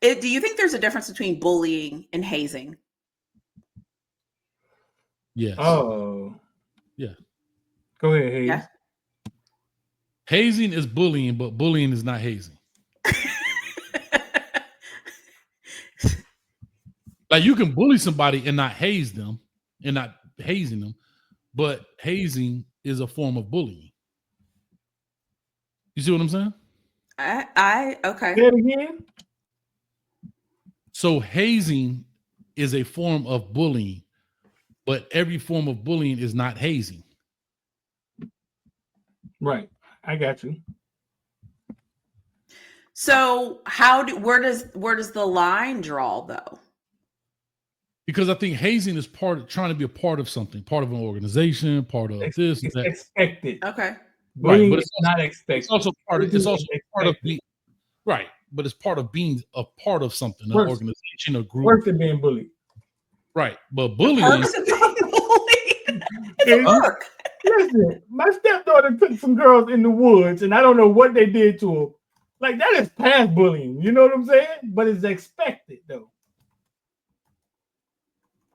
Do you think there's a difference between bullying and hazing? Yes. Oh. Yeah. Go ahead, Hayes. Yeah. Hazing is bullying, but bullying is not hazing. Like you can bully somebody and not haze them and not hazing them, but hazing is a form of bullying. You see what I'm saying? Okay. Say it again. So hazing is a form of bullying, but every form of bullying is not hazing. Right. I got you. So where does the line draw though? Because I think hazing is trying to be a part of something, part of an organization, part of this. It's that. expected. Okay. Bullying Right, but is not expected. It's also part of being right, but it's part of being a part of something, an organization, a group. Worse than being bullied. Right, but bullying. It's work. Listen, my stepdaughter took some girls in the woods, and I don't know what they did to them. Like that is past bullying. You know what I'm saying? But it's expected though.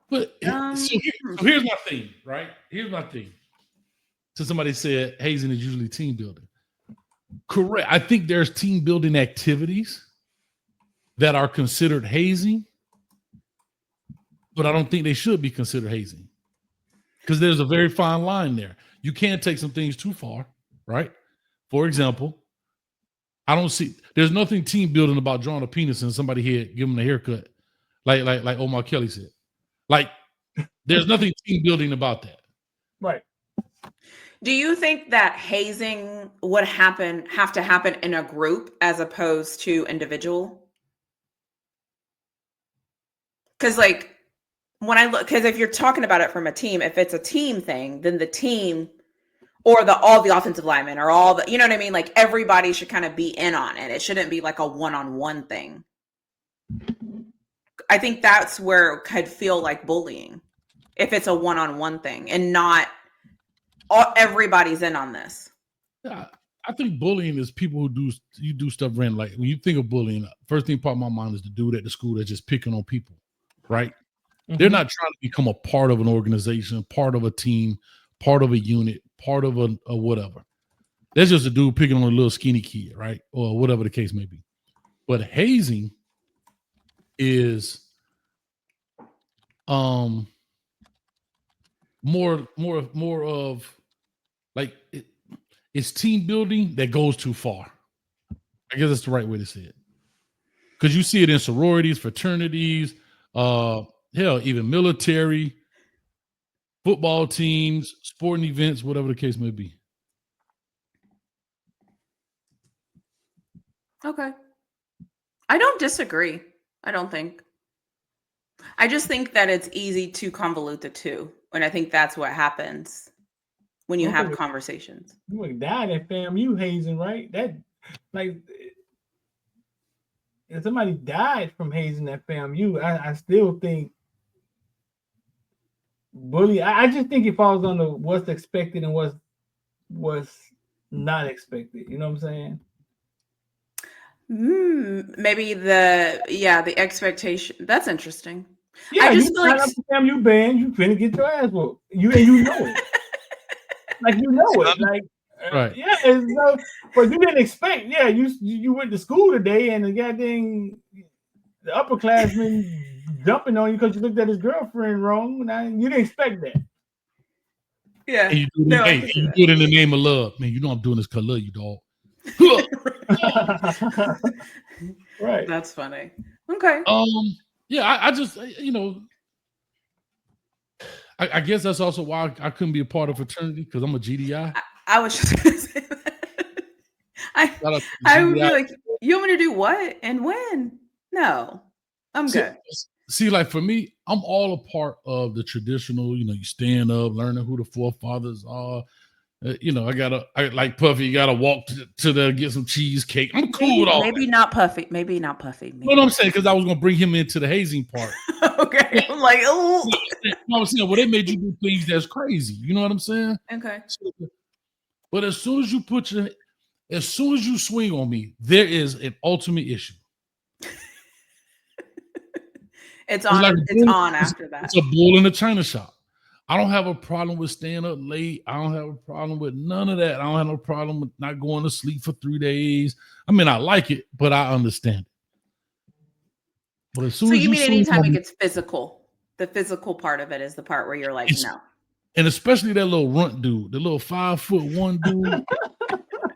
But so here's my thing, right? Here's my thing. So somebody said hazing is usually team building. Correct. I think there's team building activities that are considered hazing, but I don't think they should be considered hazing because there's a very fine line there. You can't take some things too far, right? For example, there's nothing team building about drawing a penis in somebody's head, give them a haircut, like Omar Kelly said. Like, there's nothing team building about that. Right. Do you think that hazing would have to happen in a group as opposed to individual? Because because if you're talking about it from a team, if it's a team thing, then the team or all the offensive linemen or all the, you know what I mean? Like everybody should kind of be in on it. It shouldn't be like a one-on-one thing. I think that's where it could feel like bullying if it's a one-on-one thing and not everybody's in on this. Yeah, I think bullying is people who do stuff random. Like when you think of bullying, first thing pop in my mind is the dude at the school that's just picking on people, right? Mm-hmm. They're not trying to become a part of an organization, part of a team, part of a unit, part of a whatever. That's just a dude picking on a little skinny kid, right? Or whatever the case may be. But hazing is more of like it's team building that goes too far. I guess that's the right way to say it. Because you see it in sororities, fraternities, hell, even military, football teams, sporting events, whatever the case may be. Okay. I don't disagree. I don't think. I just think that it's easy to convolute the two. And I think that's what happens when you have conversations. You died at FAMU hazing, right? That, like, if somebody died from hazing at FAMU, I still think bullying. I just think it falls under what's expected and what's not expected. You know what I'm saying? Maybe the expectation. That's interesting. Yeah, I just feel like up to FAMU band, you finna get your ass whooped. You know it. Like you know it. Like right. Yeah, but you didn't expect. Yeah, you went to school today and the goddamn the upperclassman jumping on you because you looked at his girlfriend wrong. Now you didn't expect that. Yeah. And you do it in the name of love. Man, you know I'm doing this because I love you, dog. Right. That's funny. Okay. Yeah, I just, I guess that's also why I couldn't be a part of fraternity because I'm a GDI. I was just going to say that. I would be like, you want me to do what and when? No, I'm good. See, like for me, I'm all a part of the traditional, you stand up, learning who the forefathers are. Like Puffy, you gotta walk to the get some cheesecake. I'm cool with all maybe that. Not Puffy. Maybe not Puffy. You know what I'm saying? Because I was gonna bring him into the hazing part. Okay. I'm like, oh. You know what I'm saying? Well, they made you do things that's crazy. You know what I'm saying? Okay. But as soon as you swing on me, there is an ultimate issue. It's on. like It's on after that. It's a bull in a china shop. I don't have a problem with staying up late. I don't have a problem with none of that. I don't have no problem with not going to sleep for 3 days. I mean, I like it, but I understand it. But as soon So as you mean anytime it me, gets physical, the physical part of it is the part where you're like, no. And especially that little runt dude, the little 5'1" dude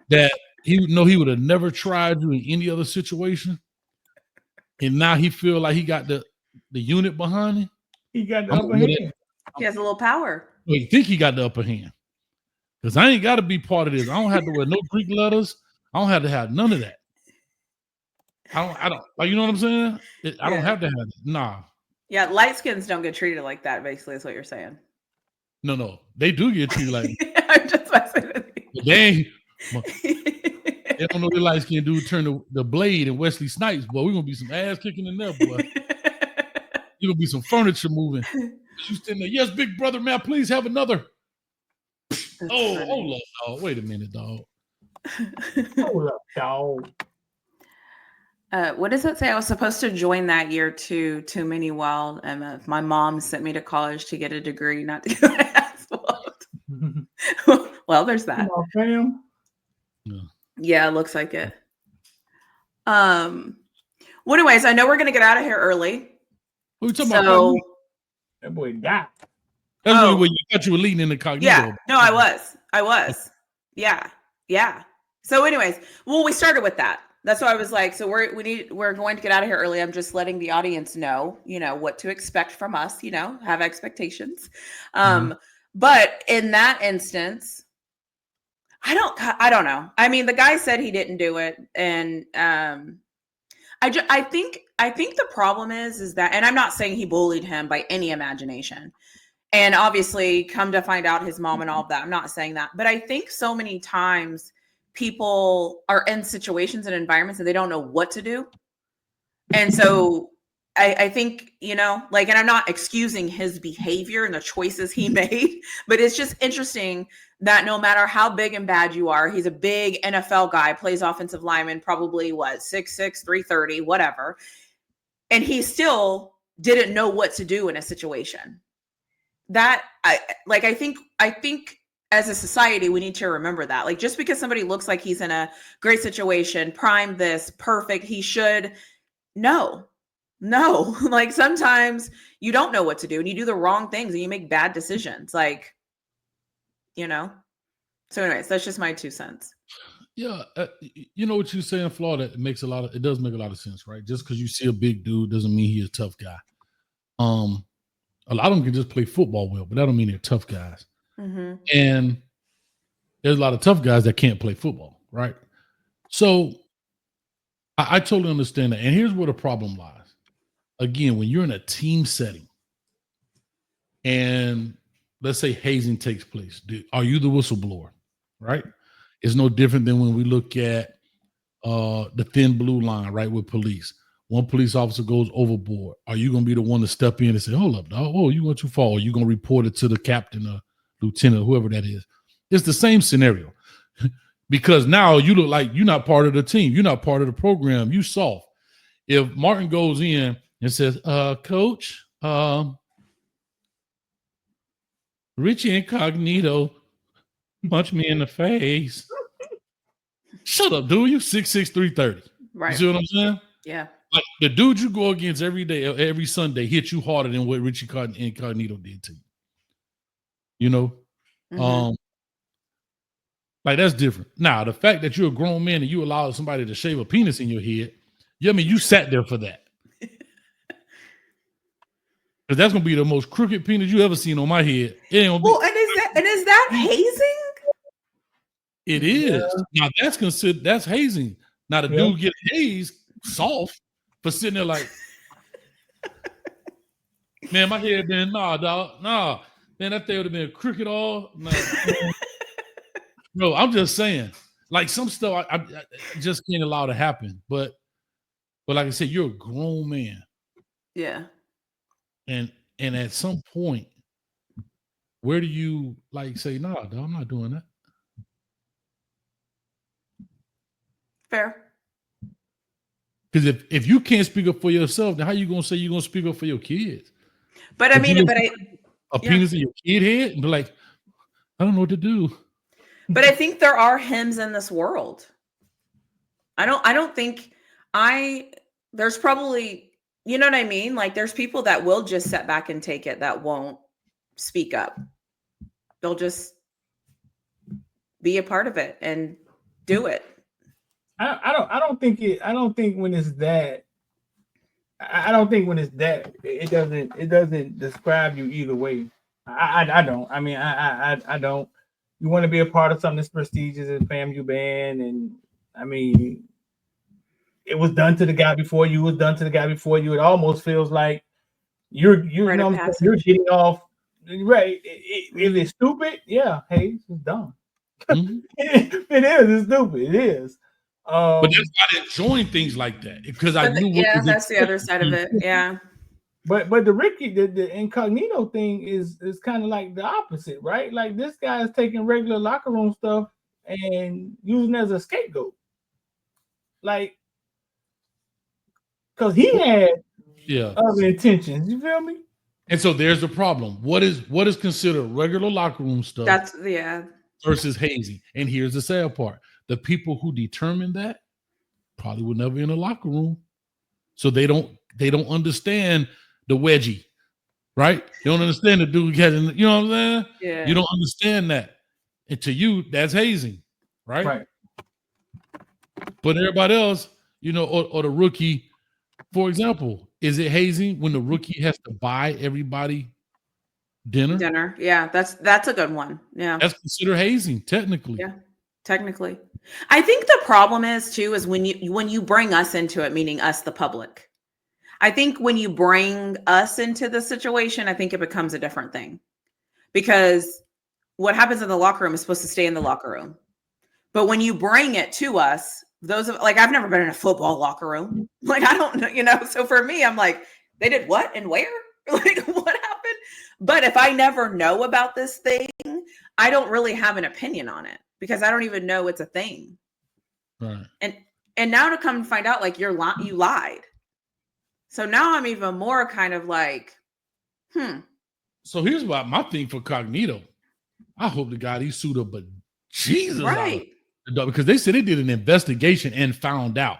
that he would have never tried you in any other situation. And now he feel like he got the unit behind him. He got the upper hand. He has a little power. Well, you think he got the upper hand. Because I ain't got to be part of this. I don't have to wear no Greek letters. I don't have to have none of that. I don't like, you know what I'm saying? I don't have to have it. Nah. Yeah, light skins don't get treated like that, basically, is what you're saying. No. They do get treated like I'm just messing with you. They don't know the light skinned dude turn the blade and Wesley Snipes, boy. We're gonna be some ass kicking in there, boy. You're gonna be some furniture moving. You standing there, yes, big brother, man, please have another. Hold up, dog. Wait a minute, dog. Hold up, dog. What does it say? I was supposed to join that year to Too Many Wild, and my mom sent me to college to get a degree, not to get my ass whooped. Well, there's that. Come on, fam. Yeah, it looks like it. Well, anyways, I know we're gonna get out of here early. What are you talking about? That boy died. That's really what you thought you were leading in Incognito. Yeah, no, I was. Yeah. So, anyways, well, we started with that. That's why I was like, so we're going to get out of here early. I'm just letting the audience know, what to expect from us. Have expectations. But in that instance, I don't know. I mean, the guy said he didn't do it, and I think the problem is that, and I'm not saying he bullied him by any imagination. And obviously, come to find out his mom and all of that. I'm not saying that. But I think so many times people are in situations and environments and they don't know what to do. And so I think, and I'm not excusing his behavior and the choices he made, but it's just interesting that no matter how big and bad you are, he's a big NFL guy, plays offensive lineman, probably 6'6", 330, whatever. And he still didn't know what to do in a situation. That I think as a society, we need to remember that. Like, just because somebody looks like he's in a great situation, prime this, perfect, he should, no. Like, sometimes you don't know what to do and you do the wrong things and you make bad decisions. Like, So anyways, that's just my 2 cents. Yeah. You know what you're saying, Flawed, it does make a lot of sense, right? Just because you see a big dude doesn't mean he's a tough guy. A lot of them can just play football well, but that don't mean they're tough guys. Mm-hmm. And there's a lot of tough guys that can't play football, right? So I totally understand that. And here's where the problem lies. Again, when you're in a team setting and let's say hazing takes place, are you the whistleblower, right? It's no different than when we look at the thin blue line, right, with police. One police officer goes overboard. Are you going to be the one to step in and say, hold up, dog, oh, you went too far? Or you going to report it to the captain or lieutenant, whoever that is? It's the same scenario because now you look like you're not part of the team. You're not part of the program. You soft. If Martin goes in and says, Coach, Richie Incognito punched me in the face. Shut up, dude. You 6'6", 330. Right. You see what I'm saying? Yeah. Like the dude you go against every day, every Sunday, hit you harder than what Richie Incognito did to you. Mm-hmm. Like that's different. Now, the fact that you're a grown man and you allow somebody to shave a penis in your head, you sat there for that. Because that's gonna be the most crooked penis you ever seen on my head. And is that hazing? It is. Now that's hazing. Now the dude get hazed soft for sitting there like, man, my head been dog. Man, that thing would have been crooked all. No, I'm just saying, like some stuff I just can't allow to happen. But like I said, you're a grown man. Yeah. And at some point, where do you like say, dog, I'm not doing that? Fair. Because if you can't speak up for yourself, then how you gonna say you're gonna speak up for your kids? But I mean, a penis in your kid head and be like, I don't know what to do. But I think there are hymns in this world. I don't think there's probably, you know what I mean? Like there's people that will just sit back and take it that won't speak up. They'll just be a part of it and do it. I don't think when it's that, it doesn't describe you either way. I don't. I mean, I don't. You want to be a part of something that's prestigious and FAMU band, and I mean, it was done to the guy before you. Was done to the guy before you. It almost feels like you're getting off right. If it's stupid, yeah, hey, it's dumb. Mm-hmm. It is. It's stupid. It is. But that's why I enjoying things like that because I knew. That's the other side of it. Yeah. But the Ricky, the incognito thing is kind of like the opposite, right? Like this guy is taking regular locker room stuff and using it as a scapegoat, like because he had other intentions. You feel me? And so there's the problem. What is considered regular locker room stuff? That's versus hazing. And here's the sad part: the people who determine that probably were never in a locker room, so they don't understand the wedgie, right? You don't understand the dude getting, you know what I'm saying? Yeah. You don't understand that. And to you, that's hazing, right? Right. But everybody else, you know, or the rookie, for example, is it hazing when the rookie has to buy everybody dinner? Yeah, that's a good one. Yeah. That's considered hazing, technically. Yeah, technically. I think the problem is when you bring us into it, meaning us, the public. I think when you bring us into the situation, I think it becomes a different thing because what happens in the locker room is supposed to stay in the locker room. But when you bring it to us, I've never been in a football locker room. Like, I don't know, you know? So for me, I'm like, they did what and where? Like, what happened? But if I never know about this thing, I don't really have an opinion on it because I don't even know it's a thing. Right. And now to come and find out, like, you lied. So now I'm even more kind of like, So here's my thing for Cognito. I hope the guy he sued up, but Jesus, right? Because they said they did an investigation and found out.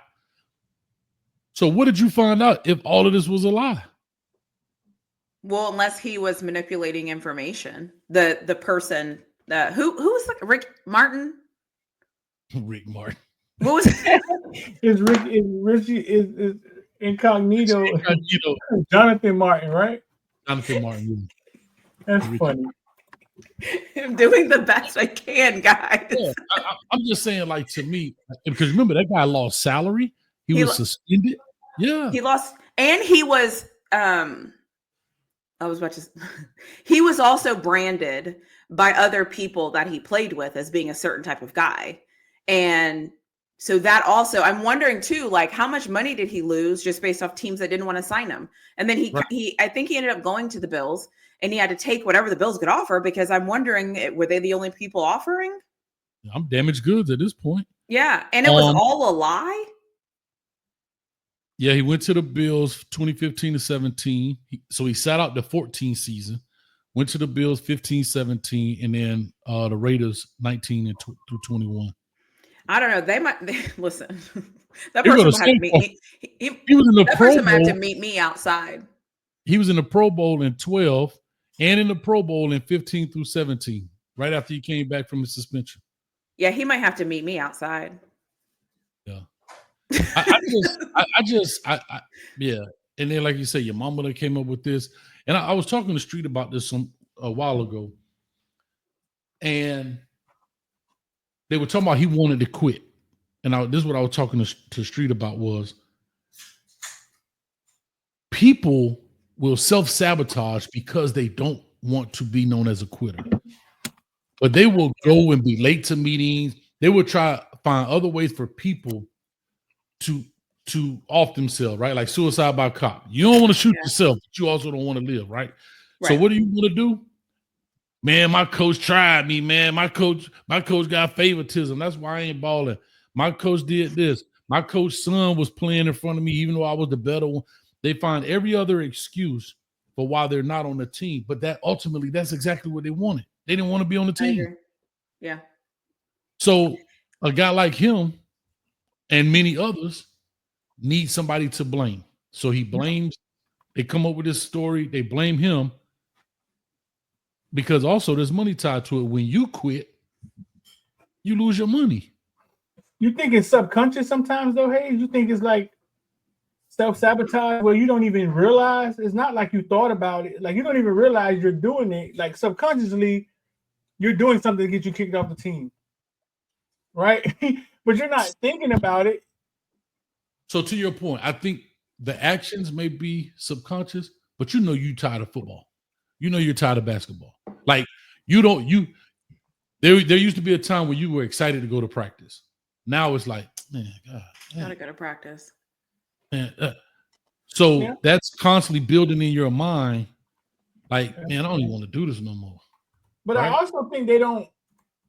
So what did you find out if all of this was a lie? Well, unless he was manipulating information, the person that who was like Rick Martin. Rick Martin. What was it? Richie is Incognito. Jonathan Martin, right? Jonathan Martin. That's funny. I'm doing the best I can, guys. Yeah, I'm just saying, like, to me, because remember that guy lost salary. He was suspended. Yeah, he lost, and he was. He was also branded by other people that he played with as being a certain type of guy, and so that also, I'm wondering too, like how much money did he lose just based off teams that didn't want to sign him? And then I think he ended up going to the Bills and he had to take whatever the Bills could offer because I'm wondering, were they the only people offering? I'm damaged goods at this point. Yeah. And it was all a lie. Yeah. He went to the Bills 2015 to 17. So he sat out the 14 season, went to the Bills 15, 17, and then the Raiders 19 and through 21. I don't know. They listen. That person might have to meet me. He was in the Pro Bowl. Might have to meet me outside. He was in the Pro Bowl in 12 and in the Pro Bowl in 15 through 17, right after he came back from his suspension. Yeah, he might have to meet me outside. Yeah. I just, yeah. And then, like you say, your mama that came up with this. And I was talking to Street about this a while ago. And they were talking about he wanted to quit. And this is what I was talking to Street about was people will self-sabotage because they don't want to be known as a quitter. But they will go and be late to meetings. They will try to find other ways for people to off themselves, right? Like suicide by cop. You don't want to shoot yourself, but you also don't want to live, right? So what do you want to do? Man, my coach tried me, man. My coach got favoritism. That's why I ain't balling. My coach did this. My coach's son was playing in front of me, even though I was the better one. They find every other excuse for why they're not on the team. But that ultimately, that's exactly what they wanted. They didn't want to be on the team. Yeah. So a guy like him and many others need somebody to blame. So he blames, they come up with this story, they blame him because also there's money tied to it. When you quit, you lose your money. You think it's subconscious sometimes though, Hayes? You think it's like self-sabotage where you don't even realize? It's not like you thought about it. Like you don't even realize you're doing it. Like subconsciously, you're doing something to get you kicked off the team. Right? But you're not thinking about it. So to your point, I think the actions may be subconscious, but you know you're tired of football. You know you're tired of basketball. Like there used to be a time when you were excited to go to practice. Now it's like, man, God, Gotta go to practice. Man, so that's constantly building in your mind, like, man, I don't even want to do this no more. But right? I also think they don't,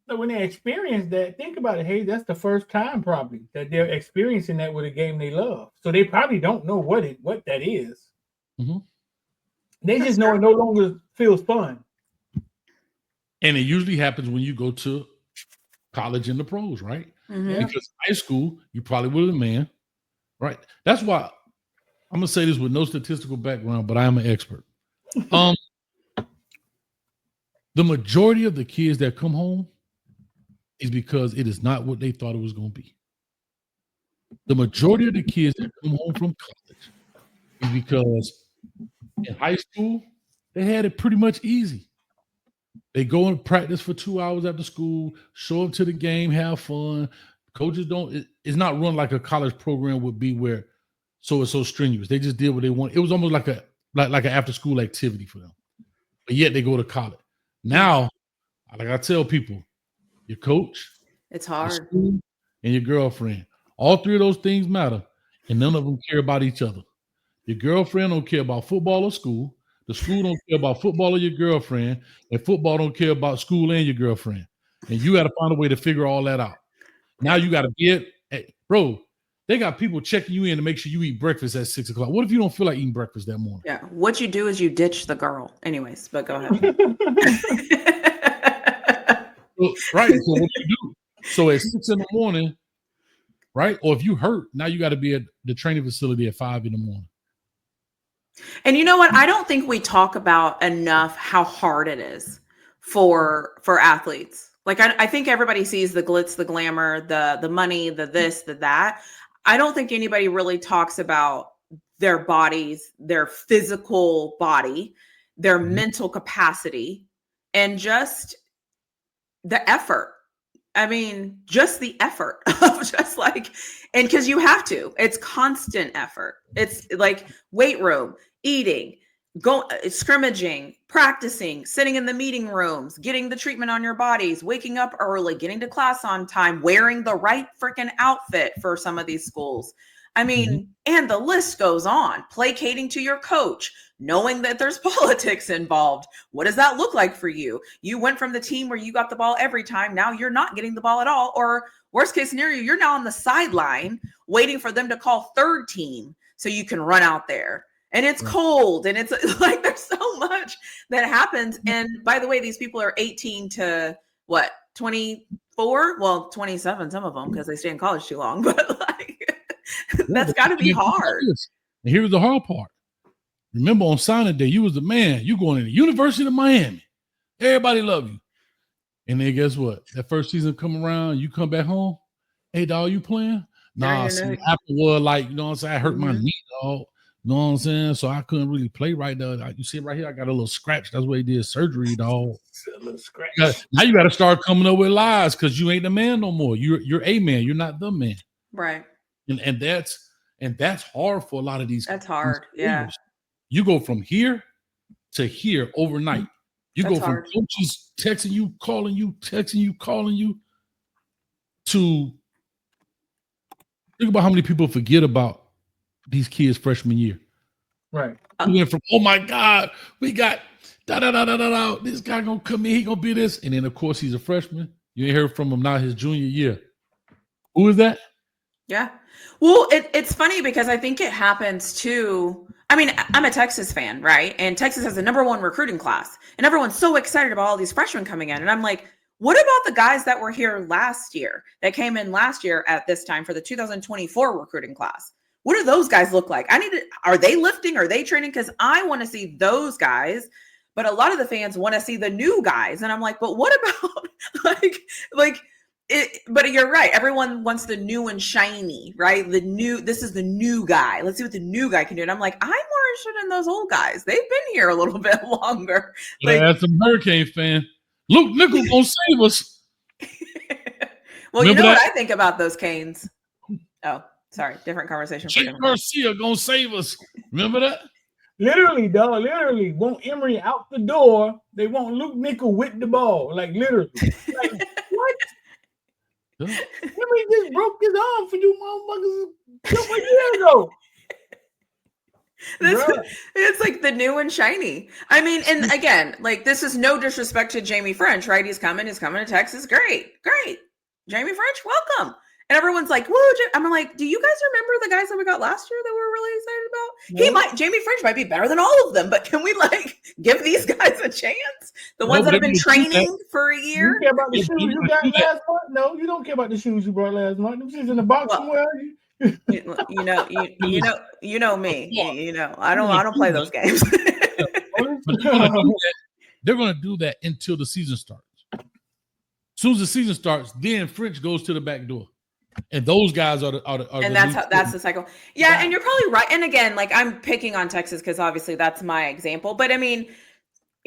when they experience that, think about it, hey, that's the first time probably that they're experiencing that with a game they love. So they probably don't know what that is. Mm-hmm. They just know it no longer feels fun. And it usually happens when you go to college and the pros, right? Mm-hmm. Because high school, you probably were the man, right? That's why I'm gonna say this with no statistical background, but I am an expert. The majority of the kids that come home is because it is not what they thought it was going to be. The majority of the kids that come home from college is because in high school, they had it pretty much easy. They go and practice for 2 hours after school, show up to the game, have fun. Coaches it's not run like a college program would be where it's so strenuous. They just did what they want. It was almost like an after school activity for them. But yet they go to college. Now, like I tell people, your coach, it's hard, your school, and your girlfriend. All three of those things matter, and none of them care about each other. Your girlfriend don't care about football or school. The school don't care about football or your girlfriend, and football don't care about school and your girlfriend. And you got to find a way to figure all that out. Now you got to get, hey, bro, they got people checking you in to make sure you eat breakfast at 6 o'clock. What if you don't feel like eating breakfast that morning? Yeah. What you do is you ditch the girl. Anyways, but go ahead. Right. So what you do? So at 6 in the morning, right? Or if you hurt, now you got to be at the training facility at 5 in the morning. And you know what? I don't think we talk about enough how hard it is for athletes. Like I think everybody sees the glitz, the glamour, the money, the this, the that. I don't think anybody really talks about their bodies, their physical body, their mental capacity, and just the effort. I mean, just the effort of just like, and because you have to, it's constant effort. It's like weight room, eating, scrimmaging, practicing, sitting in the meeting rooms, getting the treatment on your bodies, waking up early, getting to class on time, wearing the right freaking outfit for some of these schools. I mean, and the list goes on. Placating to your coach, knowing that there's politics involved. What does that look like for you? You went from the team where you got the ball every time. Now you're not getting the ball at all. Or worst case scenario, you're now on the sideline waiting for them to call third team so you can run out there. And it's cold. And it's like there's so much that happens. And by the way, these people are 18 to what, 24? Well, 27, some of them, because they stay in college too long. But like, that's got to be hard. And here's the hard part. Remember on signing day, you was the man. You going to the University of Miami. Everybody love you. And then guess what? That first season come around, you come back home. Hey, dog, you playing? Nah, see, afterward, like, you know what I'm saying? I hurt my knee, dog. You know what I'm saying? So I couldn't really play right there. You see right here, I got a little scratch. That's where he did surgery, dog. A little scratch. Now you got to start coming up with lies because you ain't the man no more. You're a man. You're not the man. Right. And that's hard for a lot of these. That's hard. Yeah. You go from here to here overnight. You go from coaches texting you, calling you, calling you, to think about how many people forget about these kids freshman year. Right. You went from, oh my God, we got da. This guy gonna come in, he gonna be this. And then of course he's a freshman. You ain't heard from him now his junior year. Who is that? Yeah. Well, it's funny because I think it happens too. I mean, I'm a Texas fan, right? And Texas has the #1 recruiting class. And everyone's so excited about all these freshmen coming in. And I'm like, what about the guys that were here last year, that came in last year at this time for the 2024 recruiting class? What do those guys look like? Are they lifting? Are they training? Because I want to see those guys. But a lot of the fans want to see the new guys. And I'm like, but what about like, but you're right. Everyone wants the new and shiny, right? This is the new guy. Let's see what the new guy can do. And I'm like, I'm more interested in those old guys. They've been here a little bit longer. Like, as a Hurricane fan, Luke Nickel gonna save us. Well, remember what I think about those Canes. Oh, sorry, different conversation. Jake Garcia gonna save us. Remember that? Literally, dog. Literally, want Emory out the door. They want Luke Nickel with the ball. Like literally. Like, what? Emory just broke his arm for you motherfuckers a year ago. It's like the new and shiny. I mean, and again, like, this is no disrespect to Jamie French, right? He's coming to Texas. Great. Jamie French, welcome. And everyone's like, whoa, I'm like, do you guys remember the guys that we got last year that we were really excited about? Jamie French might be better than all of them, but can we like give these guys a chance? The ones that have been training for a year. You care about the shoes you got last month? No, you don't care about the shoes you brought last month. Them shit's in the box somewhere. You know me. I don't play those games. They're gonna do that until the season starts. As soon as the season starts, then French goes to the back door. And those guys are and that's the cycle. Yeah, and you're probably right. And again, like, I'm picking on Texas because obviously that's my example. But I mean,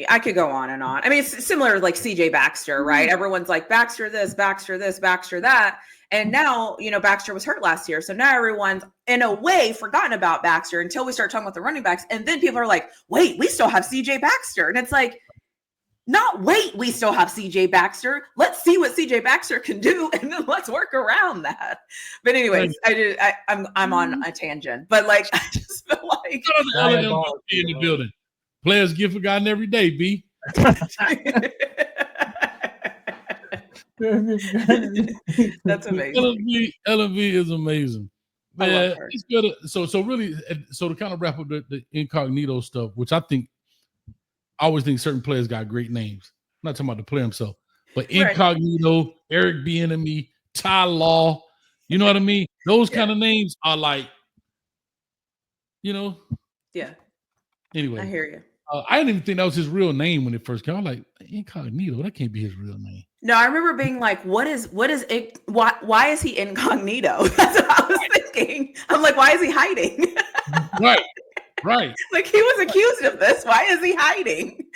I could go on and on. I mean, it's similar to like CJ Baxter, right? Everyone's like, Baxter this, Baxter that. And now, Baxter was hurt last year. So now everyone's in a way forgotten about Baxter until we start talking about the running backs. And then people are like, wait, we still have CJ Baxter. And it's like, we still have CJ Baxter. Let's see what CJ Baxter can do, and then let's work around that. But anyways, I'm on a tangent. But like, I just feel like in the building. Players get forgotten every day, B. That's amazing. LMV is amazing. Man, it's good. So really, to kind of wrap up the Incognito stuff, which I always think certain players got great names. I'm not talking about the player himself, but Incognito, Eric Bieniemy, Ty Law, you know what I mean? Those kind of names are like, Yeah. Anyway, I hear you. I didn't even think that was his real name when it first came. I was like, Incognito, that can't be his real name. No, I remember being like, why is he incognito? That's what I was thinking. I'm like, why is he hiding? Right. Like, he was accused of this. Why is he hiding?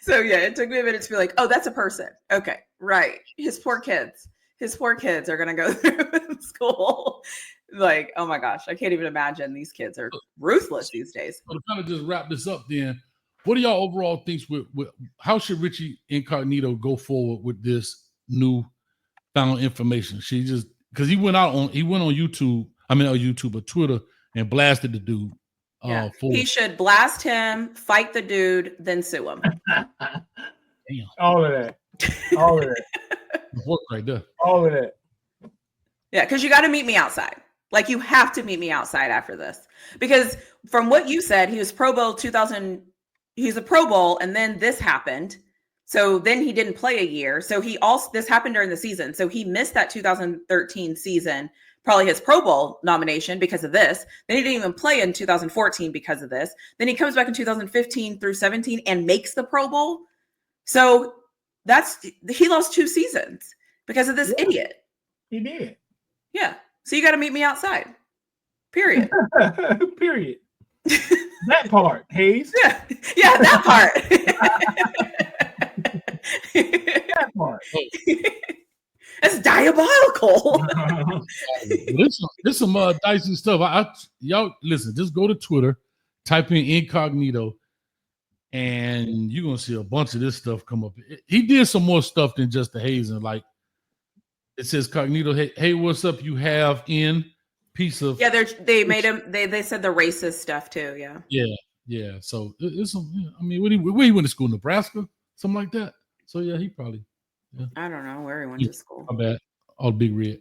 So yeah, it took me a minute to be like, oh, that's a person. Okay, right. His poor kids are gonna go through school. Like, oh my gosh, I can't even imagine. These kids are ruthless these days. So to kind of just wrap this up, then, what do y'all overall think with how should Richie Incognito go forward with this new found information? Because he went on YouTube. I mean, not YouTube, but Twitter, and blasted the dude. Yeah. He should blast him, fight the dude, then sue him. Damn. All of that. Work right there. All of that. Yeah, because you got to meet me outside. Like, you have to meet me outside after this. Because from what you said, he was Pro Bowl 2000. He's a Pro Bowl, and then this happened. So then he didn't play a year. So this happened during the season. So he missed that 2013 season, probably his Pro Bowl nomination because of this. Then he didn't even play in 2014 because of this. Then he comes back in 2015 through 17 and makes the Pro Bowl. So he lost 2 seasons because of this idiot. He did. Yeah. So you got to meet me outside. Period. Period. That part, Hayes. Yeah, that part. That part. It's diabolical. This some dicey stuff. Y'all listen. Just go to Twitter, type in Incognito, and you're gonna see a bunch of this stuff come up. He did some more stuff than just the hazing. Like, it says Cognito, hey, what's up? You have in piece of they made him. They said the racist stuff too. Yeah. So it's I mean, where he went to school, Nebraska, something like that. So yeah, he probably. Yeah. I don't know where he went to school. My bad. All big red.